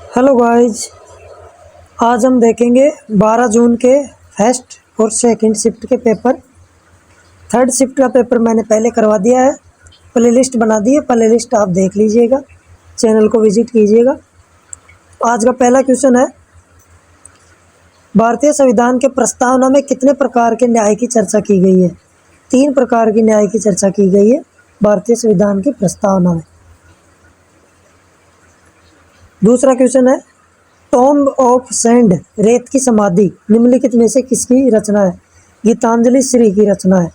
Hello guys. आज हम देखेंगे 12 जून के फर्स्ट और सेकंड शिफ्ट के पेपर। थर्ड शिफ्ट का पेपर मैंने पहले करवा दिया है, प्लेलिस्ट बना दी है। प्लेलिस्ट आप देख लीजिएगा, चैनल को विजिट कीजिएगा। आज का पहला क्वेश्चन है, भारतीय संविधान के प्रस्तावना में कितने प्रकार के न्याय की चर्चा की गई है? 3 प्रकार की न्याय की चर्चा की गई है भारतीय संविधान की प्रस्तावना में। दूसरा क्वेश्चन है, टॉम्ब ऑफ सैंड, रेत की समाधि, निम्नलिखित में से किसकी रचना है? गीतांजलि श्री की रचना है।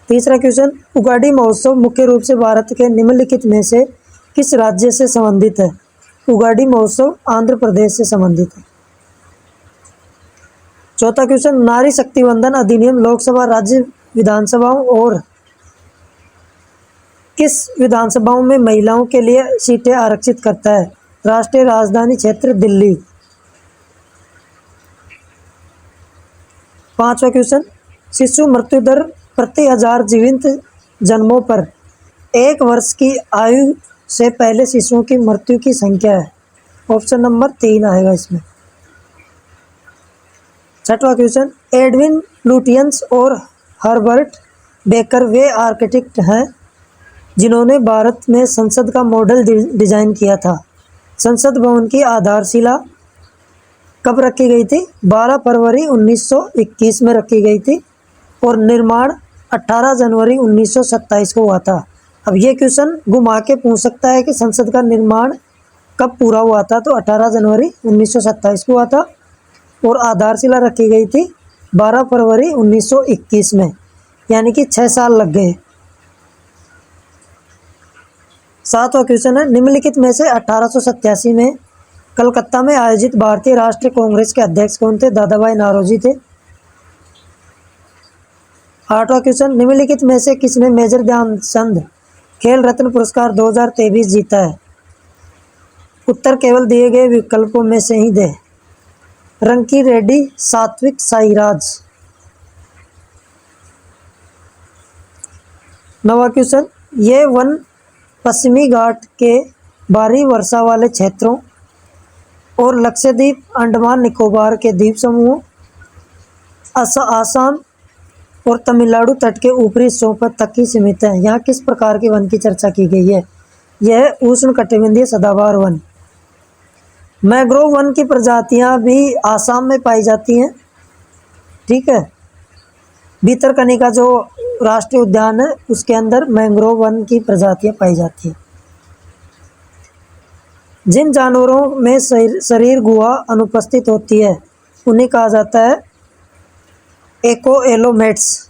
तीसरा क्वेश्चन, उगाड़ी महोत्सव मुख्य रूप से भारत के निम्नलिखित में से किस राज्य से संबंधित है? उगाड़ी महोत्सव आंध्र प्रदेश से संबंधित है। चौथा क्वेश्चन, नारी शक्ति वंदन अधिनियम लोकसभा, राज्य विधानसभाओं और किस विधानसभाओं में महिलाओं के लिए सीटें आरक्षित करता है? राष्ट्रीय राजधानी क्षेत्र दिल्ली। पांचवा क्वेश्चन, शिशु मृत्यु दर प्रति 1000 जीवित जन्मों पर 1 वर्ष की आयु से पहले शिशुओं की मृत्यु की संख्या है। ऑप्शन नंबर 3 आएगा इसमें। छठवां क्वेश्चन, एडविन लुटियंस और हर्बर्ट बेकर वे आर्किटेक्ट हैं जिन्होंने भारत में संसद का मॉडल डिजाइन किया था। संसद भवन की आधारशिला कब रखी गई थी? 12 फरवरी 1921 में रखी गई थी और निर्माण 18 जनवरी 1927 को हुआ था। अब ये क्वेश्चन घुमा के पूछ सकता है कि संसद का निर्माण कब पूरा हुआ था, तो 18 जनवरी 1927 को हुआ था और आधारशिला रखी गई थी 12 फरवरी 1921 में, यानी कि 6 साल लग गए। सातवां क्वेश्चन है, निम्नलिखित में से 1887 में कलकत्ता में आयोजित भारतीय राष्ट्रीय कांग्रेस के अध्यक्ष कौन थे? दादा भाई नौरोजी थे। आठवां क्वेश्चन, निम्नलिखित में से किसने मेजर ध्यानचंद खेल रत्न पुरस्कार 2023 जीता है? उत्तर केवल दिए गए विकल्पों में से ही दे। रंकी रेड्डी, सात्विक साईराज। नवा क्वेश्चन, ये वन पश्चिमी घाट के भारी वर्षा वाले क्षेत्रों और लक्षद्वीप, अंडमान निकोबार के द्वीप समूहों, आसाम और तमिलनाडु तट के ऊपरी हिस्सों पर तक ही सीमित है। यहाँ किस प्रकार के वन की चर्चा की गई है? यह उष्णकटिबंधीय सदाबहार वन। मैंग्रोव वन की प्रजातियां भी आसाम में पाई जाती हैं। ठीक है, भीतरकनिका जो राष्ट्रीय उद्यान है उसके अंदर मैंग्रोव वन की प्रजातियां पाई जाती हैं। जिन जानवरों में शरीर गुहा अनुपस्थित होती है उन्हें कहा जाता है एकोएलोमेट्स।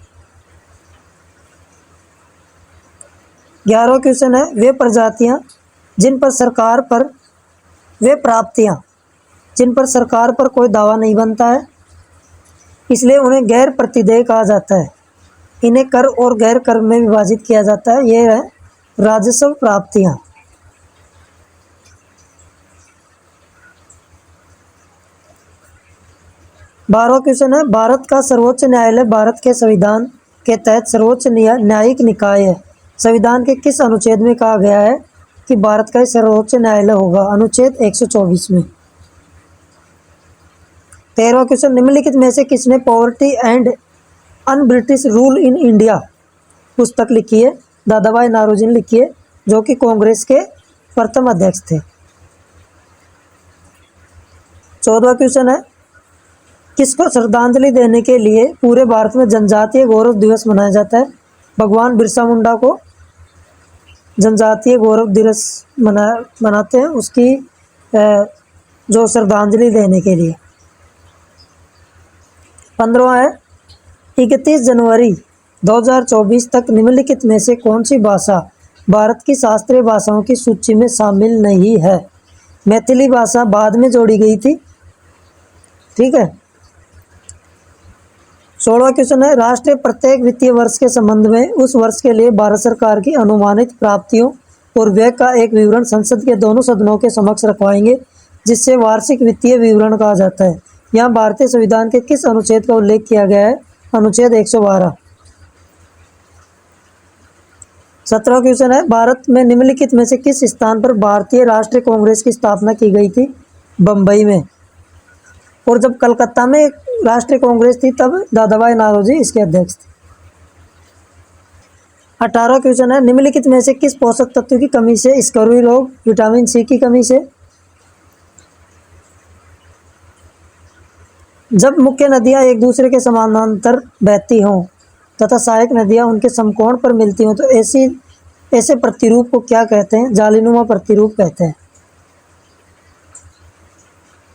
11वां क्वेश्चन है, वे प्राप्तियां जिन पर सरकार पर कोई दावा नहीं बनता है इसलिए उन्हें गैर प्रतिदेय कहा जाता है। इन्हें कर और गैर कर में विभाजित किया जाता है। ये है राजस्व प्राप्तियां। 12वां क्वेश्चन है, भारत का सर्वोच्च न्यायालय भारत के संविधान के तहत सर्वोच्च न्यायिक निकाय है। संविधान के किस अनुच्छेद में कहा गया है कि भारत का सर्वोच्च न्यायालय होगा? अनुच्छेद 124 में। 13वां क्वेश्चन, निम्नलिखित में से किसने poverty and un British rule in India पुस्तक लिखी है? दादा भाई नौरोजी ने लिखी है, जो कि कांग्रेस के प्रथम अध्यक्ष थे। 14वां क्वेश्चन है, किसको श्रद्धांजलि देने के लिए पूरे भारत में जनजातीय गौरव दिवस मनाया जाता है? भगवान बिरसा मुंडा को जनजातीय गौरव दिवस मनाते हैं, उसकी जो श्रद्धांजलि देने के लिए। 15वां है, 31 जनवरी 2024 तक निम्नलिखित में से कौन सी भाषा भारत की शास्त्रीय भाषाओं की सूची में शामिल नहीं है? मैथिली भाषा बाद में जोड़ी गई थी। ठीक है। 16वां क्वेश्चन है, राष्ट्रीय प्रत्येक वित्तीय वर्ष के संबंध में उस वर्ष के लिए भारत सरकार की अनुमानित प्राप्तियों और व्यय का एक विवरण संसद के दोनों सदनों के समक्ष रखवाएंगे, जिससे वार्षिक वित्तीय विवरण कहा जाता है। यहाँ भारतीय संविधान के किस अनुच्छेद का उल्लेख किया गया है? अनुच्छेद 112। 17वां क्वेश्चन है, भारत में निम्नलिखित में से किस स्थान पर भारतीय राष्ट्रीय कांग्रेस की स्थापना की गई थी? बम्बई में। और जब कलकत्ता में राष्ट्रीय कांग्रेस थी तब दादाभाई नौरोजी इसके अध्यक्ष थे। 18वां क्वेश्चन है, निम्नलिखित में से किस पोषक तत्व की कमी से स्कर्वी रोग? विटामिन सी की कमी से। जब मुख्य नदियां एक दूसरे के समानांतर बहती हों तथा सहायक नदियां उनके समकोण पर मिलती हों तो ऐसे प्रतिरूप को क्या कहते हैं? जालीनुमा प्रतिरूप कहते हैं।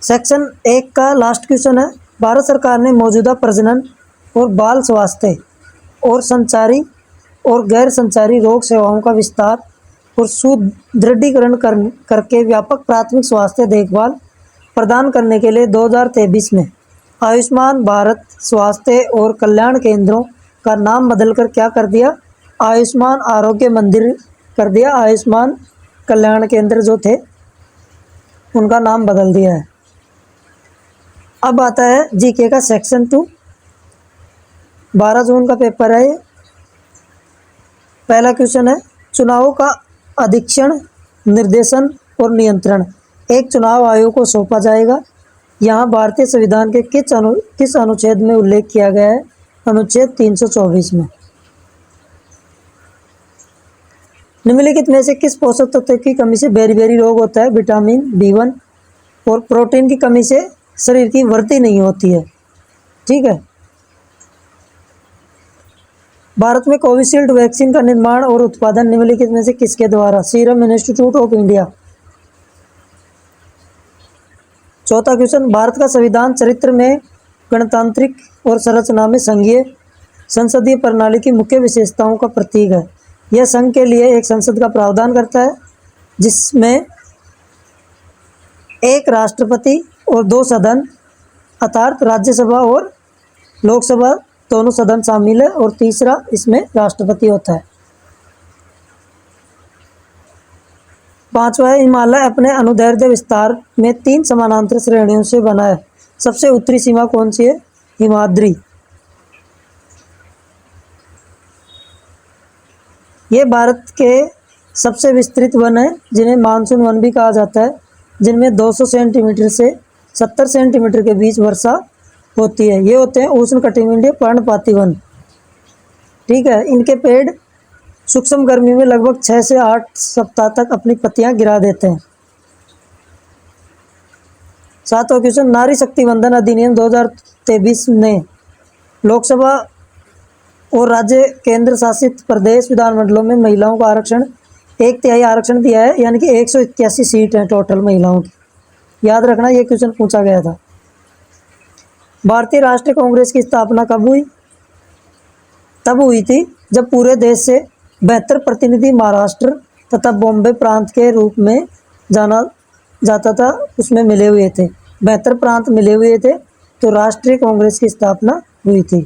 सेक्शन 1 का लास्ट क्वेश्चन है, भारत सरकार ने मौजूदा प्रजनन और बाल स्वास्थ्य और संचारी और गैर संचारी रोग सेवाओं का विस्तार और सुदृढ़ीकरण करके व्यापक प्राथमिक स्वास्थ्य देखभाल प्रदान करने के लिए 2023 में आयुष्मान भारत स्वास्थ्य और कल्याण केंद्रों का नाम बदलकर क्या कर दिया? आयुष्मान आरोग्य मंदिर कर दिया। आयुष्मान कल्याण केंद्र जो थे उनका नाम बदल दिया है। अब आता है जीके का सेक्शन 2। 12 जून का पेपर है ये। पहला क्वेश्चन है, चुनावों का अधीक्षण, निर्देशन और नियंत्रण एक चुनाव आयोग को सौंपा जाएगा। यहाँ भारतीय संविधान के किस अनुच्छेद में उल्लेख किया गया है? अनुच्छेद 324 में। निम्नलिखित में से किस पोषक तत्व की कमी से बेरी रोग होता है? Vitamin B1। और प्रोटीन की कमी से शरीर की वृद्धि नहीं होती है। ठीक है। भारत में कोविशील्ड वैक्सीन का निर्माण और उत्पादन निम्नलिखित में से किसके द्वारा? Serum institute of India. चौथा क्वेश्चन, भारत का संविधान चरित्र में गणतांत्रिक और संरचना में संघीय संसदीय प्रणाली की मुख्य विशेषताओं का प्रतीक है। यह संघ के लिए एक संसद का प्रावधान करता है जिसमें एक राष्ट्रपति और 2 सदन अर्थात राज्यसभा और लोकसभा दोनों सदन शामिल है और तीसरा इसमें राष्ट्रपति होता है। 5वां है, हिमालय अपने अनुदैर्ध्य विस्तार में 3 समानांतर श्रेणियों से बना है। सबसे उत्तरी सीमा कौन सी है? हिमाद्री। ये भारत के सबसे विस्तृत वन है जिन्हें मानसून वन भी कहा जाता है, जिनमें 200 सेंटीमीटर से 70 सेंटीमीटर के बीच वर्षा होती है। ये होते हैं उष्णकटिबंधीय पर्णपाती वन। ठीक है। इनके पेड़ सूक्ष्म गर्मी में लगभग 6 से 8 सप्ताह तक अपनी पत्तियां गिरा देते हैं। 7वां क्वेश्चन, नारी शक्ति वंदन अधिनियम 2023 ने लोकसभा और राज्य केंद्र शासित प्रदेश विधानमंडलों में महिलाओं का आरक्षण 1/3 आरक्षण दिया है, यानी कि 181 सीट हैं टोटल महिलाओं की। याद रखना, ये क्वेश्चन पूछा गया था। भारतीय राष्ट्रीय कांग्रेस की स्थापना कब हुई? तब हुई थी जब पूरे देश से 72 प्रतिनिधि महाराष्ट्र तथा बॉम्बे प्रांत के रूप में जाना जाता था उसमें मिले हुए थे। 72 प्रांत मिले हुए थे तो राष्ट्रीय कांग्रेस की स्थापना हुई थी।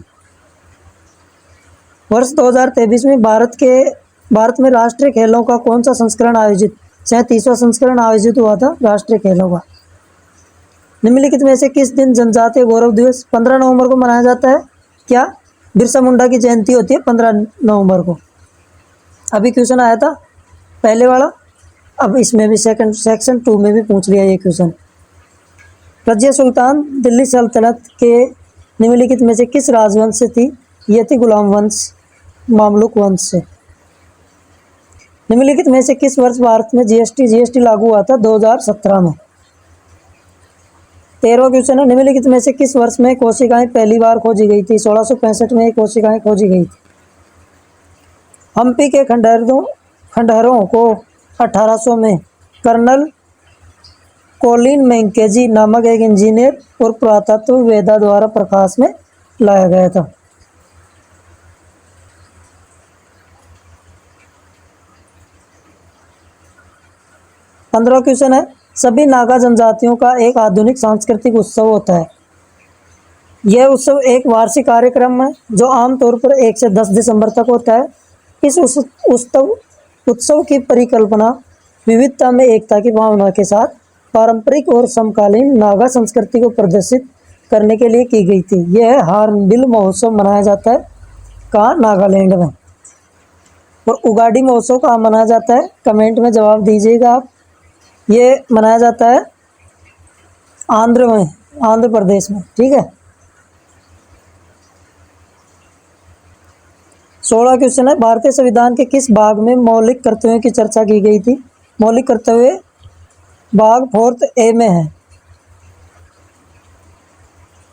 वर्ष 2023 में भारत में राष्ट्रीय खेलों का कौन सा संस्करण आयोजित? 37वां संस्करण आयोजित हुआ था राष्ट्रीय खेलों का। निम्नलिखित में से किस दिन जनजातीय गौरव दिवस 15 नवंबर को मनाया जाता है? क्या बिरसा मुंडा की जयंती होती है 15 नवंबर को? अभी क्वेश्चन आया था पहले वाला, अब इसमें भी सेक्शन 2 में भी पूछ लिया ये क्वेश्चन। रजिया सुल्तान दिल्ली सल्तनत के निम्नलिखित में से किस राजवंश से थी? ये थी गुलाम वंश, मामलुक वंश से। निम्नलिखित में से किस वर्ष भारत में जीएसटी लागू हुआ था? 2017 में। 13वां क्वेश्चन है, निम्नलिखित में से किस वर्ष में कोशिकाएं पहली बार खोजी गई थी? 1665 में कोशिकाएं खोजी गई थी। हम्पी के खंडहरों को 1800 में कर्नल कोलिन मैकेंजी नामक एक इंजीनियर और पुरातत्ववेत्ता द्वारा प्रकाश में लाया गया था। पंद्रह क्वेश्चन है, सभी नागा जनजातियों का एक आधुनिक सांस्कृतिक उत्सव होता है। यह उत्सव एक वार्षिक कार्यक्रम है जो आमतौर पर 1 से 10 दिसंबर तक होता है। इस उत्सव की परिकल्पना विविधता में एकता की भावना के साथ पारंपरिक और समकालीन नागा संस्कृति को प्रदर्शित करने के लिए की गई थी। यह हार्नबिल महोत्सव मनाया जाता है कहाँ? नागालैंड में। और उगाड़ी महोत्सव कहाँ मनाया जाता है? कमेंट में जवाब दीजिएगा आप। ये मनाया जाता है आंध्र प्रदेश में। ठीक है। 16 क्वेश्चन है, भारतीय संविधान के किस भाग में मौलिक कर्तव्यों की चर्चा की गई थी? मौलिक कर्तव्य भाग 4A में है।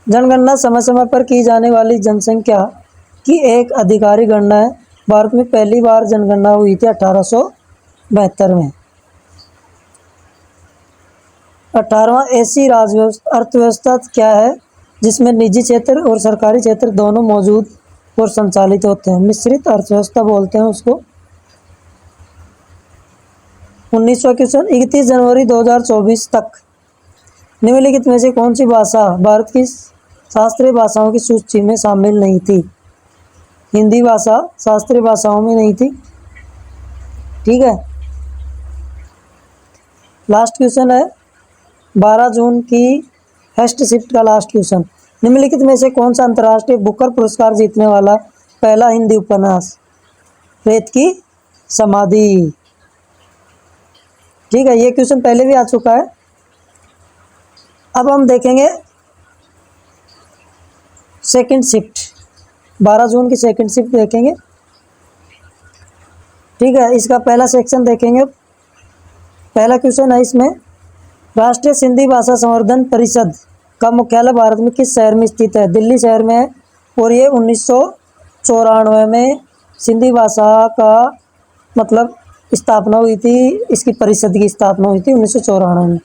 जनगणना समय समय पर की जाने वाली जनसंख्या की एक आधिकारिक गणना है। भारत में पहली बार जनगणना हुई थी 1872 में। 18वां ऐसी अर्थव्यवस्था क्या है जिसमें निजी क्षेत्र और सरकारी क्षेत्र दोनों मौजूद और संचालित होते हैं? मिश्रित अर्थव्यवस्था बोलते हैं उसको। 19वां क्वेश्चन, 31 जनवरी 2024 तक निम्नलिखित में से कौन सी भाषा भारत की शास्त्रीय भाषाओं की सूची में शामिल नहीं थी? हिंदी भाषा शास्त्रीय भाषाओं में नहीं थी। ठीक है। लास्ट क्वेश्चन है 12 जून की फर्स्ट शिफ्ट का लास्ट क्वेश्चन। निम्नलिखित में से कौन सा अंतर्राष्ट्रीय बुकर पुरस्कार जीतने वाला पहला हिंदी उपन्यास? रेत की समाधि। ठीक है, ये क्वेश्चन पहले भी आ चुका है। अब हम देखेंगे सेकंड शिफ्ट, 12 जून की सेकंड शिफ्ट देखेंगे। ठीक है, इसका पहला सेक्शन देखेंगे। पहला क्वेश्चन है इसमें, राष्ट्रीय सिंधी भाषा संवर्धन परिषद का मुख्यालय भारत में किस शहर में स्थित है? दिल्ली शहर में है। और ये 1994 में सिंधी भाषा का मतलब स्थापना हुई थी, इसकी परिषद की स्थापना हुई थी 1994 में।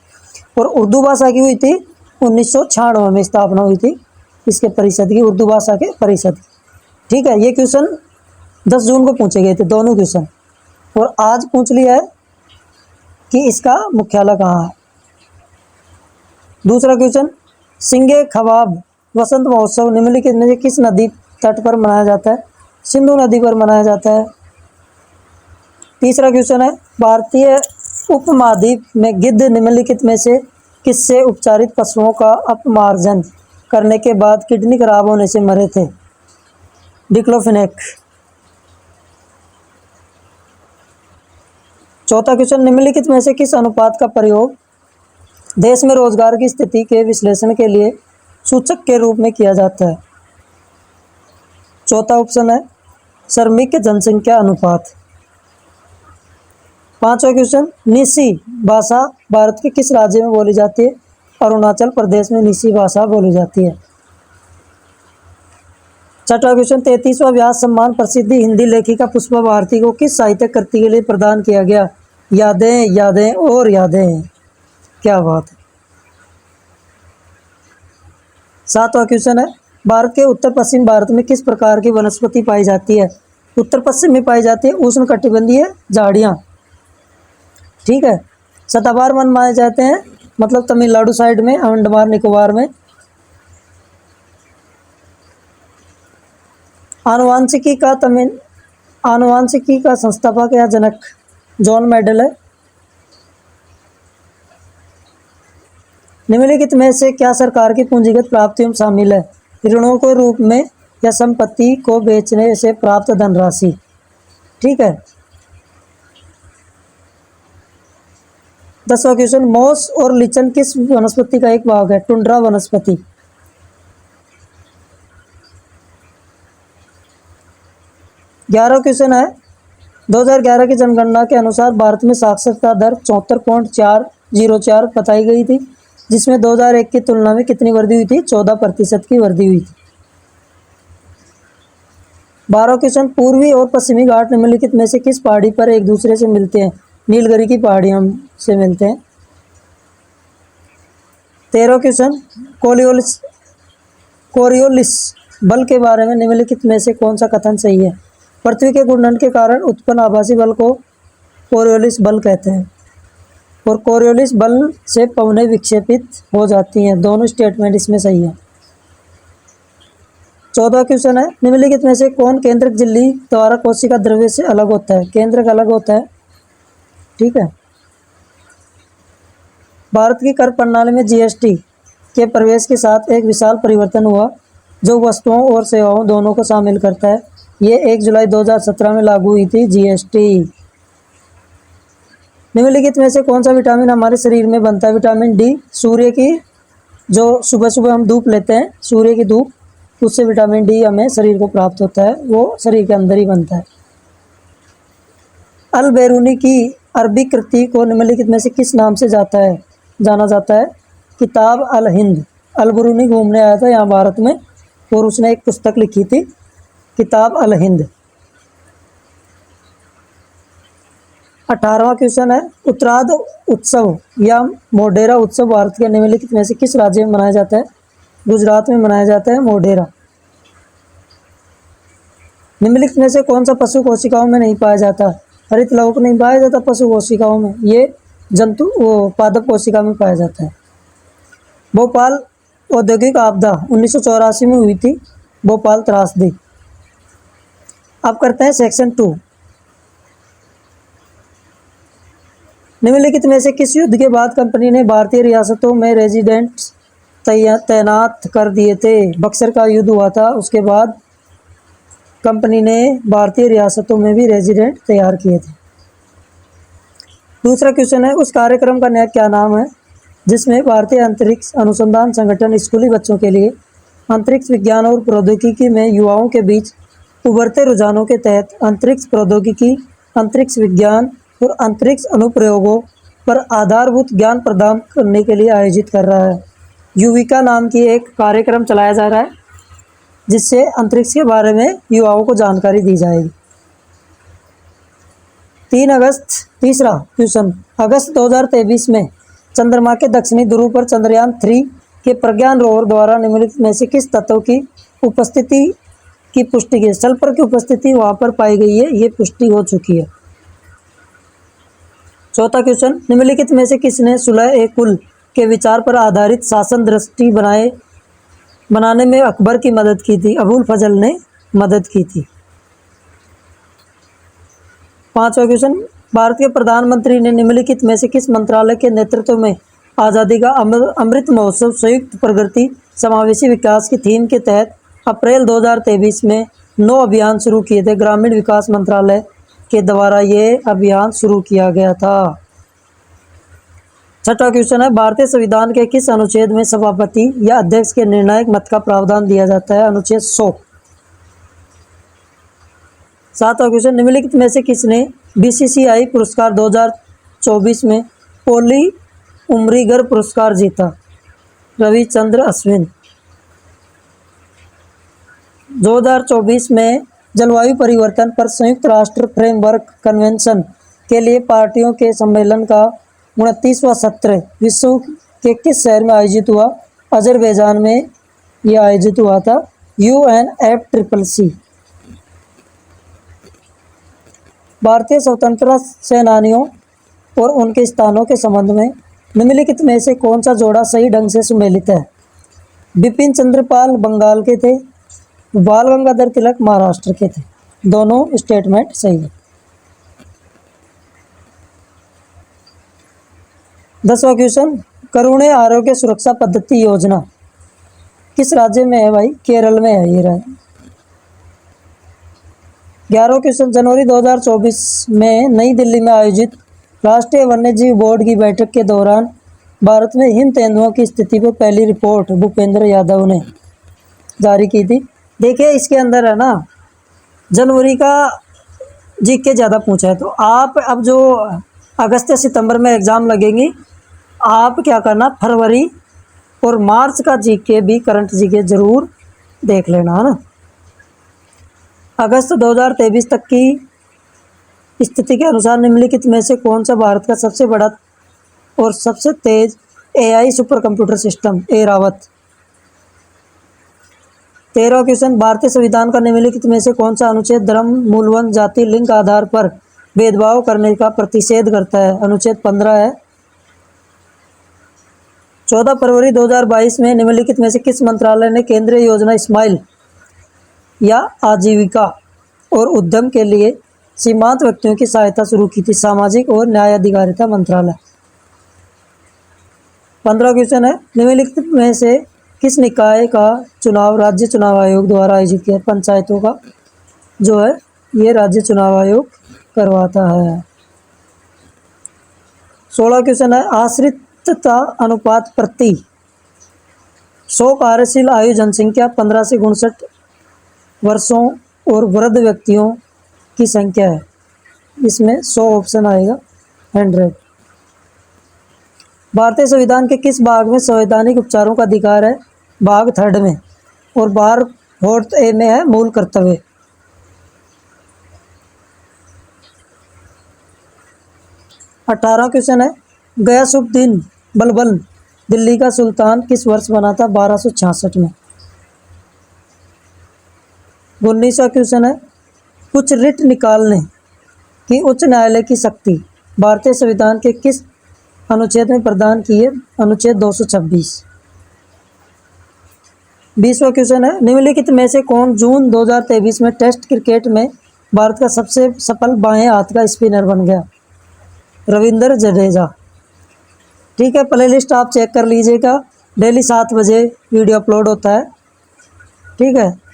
और उर्दू भाषा की हुई थी 1996 में स्थापना हुई थी इसके परिषद की, उर्दू भाषा के परिषद की। ठीक है, ये क्वेश्चन 10 जून को पूछे गए थे दोनों क्वेश्चन, और आज पूछ लिया है कि इसका मुख्यालय कहाँ है। दूसरा क्वेश्चन, सिंगे खवाब वसंत महोत्सव निम्नलिखित में से किस नदी तट पर मनाया जाता है? सिंधु नदी पर मनाया जाता है। तीसरा क्वेश्चन है, भारतीय उपमहाद्वीप में गिद्ध निम्नलिखित में से किससे उपचारित पशुओं का अपमार्जन करने के बाद किडनी खराब होने से मरे थे? डिक्लोफेनेक। चौथा क्वेश्चन, निम्नलिखित में से किस अनुपात का प्रयोग देश में रोजगार की स्थिति के विश्लेषण के लिए सूचक के रूप में किया जाता है? चौथा ऑप्शन है श्रमिक जनसंख्या अनुपात। पांचवा क्वेश्चन, निसी भाषा भारत के किस राज्य में बोली जाती है? अरुणाचल प्रदेश में निसी भाषा बोली जाती है। छठा क्वेश्चन, 33वां व्यास सम्मान प्रसिद्धि हिंदी लेखिका पुष्पा भारती को किस साहित्यिक कृति के लिए प्रदान किया गया? यादें यादें और यादें। क्या बात है। सातवां क्वेश्चन है, भारत के उत्तर पश्चिम भारत में किस प्रकार की वनस्पति पाई जाती है? उत्तर पश्चिम में पाई जाती है उष्णकटिबंधीय झाड़ियाँ। ठीक है। सदाबहार वन माने जाते हैं मतलब तमिलनाडु साइड में, अंडमान निकोबार में। आनुवांशिकी का संस्थापक या जनक जॉन मेंडल है। निम्नलिखित में से क्या सरकार की पूंजीगत प्राप्तियों में शामिल है? ऋणों के रूप में या संपत्ति को बेचने से प्राप्त धनराशि। ठीक है। 10वां क्वेश्चन, मोस और लिचन किस वनस्पति का एक भाग है? टुंड्रा वनस्पति। 11वां क्वेश्चन है, 2011 की जनगणना के अनुसार भारत में साक्षरता दर 74.404 बताई गई थी, जिसमें 2001 की तुलना में कितनी वृद्धि हुई थी? 14% की वृद्धि हुई थी। 12वां क्वेश्चन, पूर्वी और पश्चिमी घाट निम्नलिखित में से किस पहाड़ी पर एक दूसरे से मिलते हैं? नीलगिरी की पहाड़ियों से मिलते हैं। 13वां क्वेश्चन, कोरियोलिस बल के बारे में निम्नलिखित में से कौन सा कथन सही है? पृथ्वी के घूर्णन के कारण उत्पन्न आभासी बल को कोरियोलिस बल कहते हैं, और कोरियोलिस बल से पवनें विक्षेपित हो जाती हैं। दोनों स्टेटमेंट इसमें सही है। 14वां क्वेश्चन है, निम्नलिखित में से कौन केंद्रक झिल्ली द्वारा कोशिका द्रव्य से अलग होता है? केंद्रक अलग होता है। ठीक है। भारत की कर प्रणाली में जीएसटी के प्रवेश के साथ एक विशाल परिवर्तन हुआ जो वस्तुओं और सेवाओं दोनों को शामिल करता है। ये 1 जुलाई 2017 में लागू हुई थी जीएसटी। निम्नलिखित में से कौन सा विटामिन हमारे शरीर में बनता है? Vitamin D. सूर्य की जो सुबह सुबह हम धूप लेते हैं, सूर्य की धूप, उससे विटामिन डी हमें शरीर को प्राप्त होता है, वो शरीर के अंदर ही बनता है। अल बेरूनी की अरबी कृति को निम्नलिखित में से किस नाम से जाना जाता है? किताब अल हिंद। अल बेरूनी घूमने आया था यहाँ भारत में और उसने एक पुस्तक लिखी थी, किताब अल हिंद। 18वां क्वेश्चन है, उत्तरार्ध उत्सव या मोढेरा उत्सव भारत के निम्नलिखित में से किस राज्य में मनाया जाता है? गुजरात में मनाया जाता है मोढेरा। निम्नलिखित में से कौन सा पशु कोशिकाओं में नहीं पाया जाता? हरित लवक नहीं पाया जाता पशु कोशिकाओं में, ये जंतु पादप कोशिका में पाया जाता है। भोपाल औद्योगिक आपदा 1984 में हुई थी, भोपाल त्रासदी। अब करते हैं सेक्शन 2। निम्नलिखित में से किस युद्ध के बाद कंपनी ने भारतीय रियासतों में रेजिडेंट्स तैनात कर दिए थे? बक्सर का युद्ध हुआ था, उसके बाद कंपनी ने भारतीय रियासतों में भी रेजिडेंट तैयार किए थे। दूसरा क्वेश्चन है, उस कार्यक्रम का नया क्या नाम है जिसमें भारतीय अंतरिक्ष अनुसंधान संगठन स्कूली बच्चों के लिए अंतरिक्ष विज्ञान और प्रौद्योगिकी में युवाओं के बीच उभरते रुझानों के तहत अंतरिक्ष प्रौद्योगिकी, अंतरिक्ष विज्ञान और अंतरिक्ष अनुप्रयोगों पर आधारभूत ज्ञान प्रदान करने के लिए आयोजित कर रहा है? युविका नाम की एक कार्यक्रम चलाया जा रहा है जिससे अंतरिक्ष के बारे में युवाओं को जानकारी दी जाएगी। 3 अगस्त, तीसरा क्वेश्चन, अगस्त 2023 में चंद्रमा के दक्षिणी ध्रुव पर चंद्रयान 3 के प्रज्ञान रोवर द्वारा निम्नलिखित में से किस तत्व की उपस्थिति की पुष्टि की? सल्फर की उपस्थिति वहां पर पाई गई है, ये पुष्टि हो चुकी है। चौथा क्वेश्चन, निम्नलिखित में से किसने सुलह-ए-कुल के विचार पर आधारित शासन दृष्टि बनाने में अकबर की मदद की थी? अबुल फजल ने मदद की थी। 5वां क्वेश्चन, भारत के प्रधानमंत्री ने निम्नलिखित में से किस मंत्रालय के नेतृत्व में आज़ादी का अमृत महोत्सव संयुक्त प्रगति समावेशी विकास की थीम के तहत अप्रैल 2023 में 9 अभियान शुरू किए थे? ग्रामीण विकास मंत्रालय के द्वारा ये अभियान शुरू किया गया था। 6वां क्वेश्चन है, भारतीय संविधान के किस अनुच्छेद में सभापति या अध्यक्ष के निर्णायक मत का प्रावधान दिया जाता है? अनुच्छेद 100। 7वां क्वेश्चन, निम्नलिखित में से किसने बीसीसीआई पुरस्कार 2024 में पोली उमरीगर पुरस्कार जीता? रविचंद्र अश्विन। 2024 में जलवायु परिवर्तन पर संयुक्त राष्ट्र फ्रेमवर्क कन्वेंशन के लिए पार्टियों के सम्मेलन का 29वां सत्र विश्व के किस शहर में आयोजित हुआ? अजरबैजान में यह आयोजित हुआ था, UNFCCC। भारतीय स्वतंत्रता सेनानियों और उनके स्थानों के संबंध में निम्नलिखित में से कौन सा जोड़ा सही ढंग से सुमेलित है? बिपिन चंद्र पाल बंगाल के थे, बाल गंगाधर तिलक महाराष्ट्र के थे। दोनों स्टेटमेंट सही है। 10वां क्वेश्चन, करुणे आरोग्य सुरक्षा पद्धति योजना किस राज्य में है भाई? केरल में है ये रहा। 11वां क्वेश्चन, जनवरी 2024 में नई दिल्ली में आयोजित राष्ट्रीय वन्यजीव बोर्ड की बैठक के दौरान भारत में हिम तेंदुओं की स्थिति पर पहली रिपोर्ट भूपेंद्र यादव ने जारी की थी। देखिए इसके अंदर है ना, जनवरी का जीके ज़्यादा पूछा है, तो आप अब जो अगस्त या सितंबर में एग्ज़ाम लगेंगी, आप क्या करना, फरवरी और मार्च का जीके भी, करंट जीके ज़रूर देख लेना, है ना। अगस्त 2023 तक की स्थिति के अनुसार निम्नलिखित में से कौन सा भारत का सबसे बड़ा और सबसे तेज AI super computer system? Airavat. 13वां क्वेश्चन, भारतीय संविधान का निम्नलिखित में से कौन सा अनुच्छेद धर्म, मूलवंश, जाति, लिंग आधार पर भेदभाव करने का प्रतिषेध करता है? अनुच्छेद 15 है। 14 फरवरी 2022 में निम्नलिखित में से किस मंत्रालय ने केंद्रीय योजना स्माइल या आजीविका और उद्यम के लिए सीमांत व्यक्तियों की सहायता शुरू की थी? सामाजिक और न्याय अधिकारिता मंत्रालय। 15 क्वेश्चन है, निम्नलिखित में से किस निकाय का चुनाव राज्य चुनाव आयोग द्वारा आयोजित किया? पंचायतों का। जो है ये राज्य चुनाव आयोग करवाता है। 16 क्वेश्चन है, आश्रितता अनुपात प्रति 100 कार्यशील आयु जनसंख्या 15 से 59 वर्षों और वृद्ध व्यक्तियों की संख्या है। इसमें 100 ऑप्शन आएगा 100। भारतीय संविधान के किस भाग में संवैधानिक उपचारों का अधिकार है? भाग 3 में। और भाग 4 में है मूल कर्तव्य। 18 क्वेश्चन है, गयासुद्दीन बलबन दिल्ली का सुल्तान किस वर्ष बना था? 1266 में। 19वां क्वेश्चन है, कुछ रिट निकालने की उच्च न्यायालय की शक्ति भारतीय संविधान के किस अनुच्छेद में प्रदान की है? अनुच्छेद 226। 20वां क्वेश्चन है, निम्नलिखित में से कौन जून 2023 में टेस्ट क्रिकेट में भारत का सबसे सफल बाएं हाथ का स्पिनर बन गया? रविंद्र जडेजा। ठीक है, प्ले लिस्ट आप चेक कर लीजिएगा। डेली 7 बजे वीडियो अपलोड होता है। ठीक है।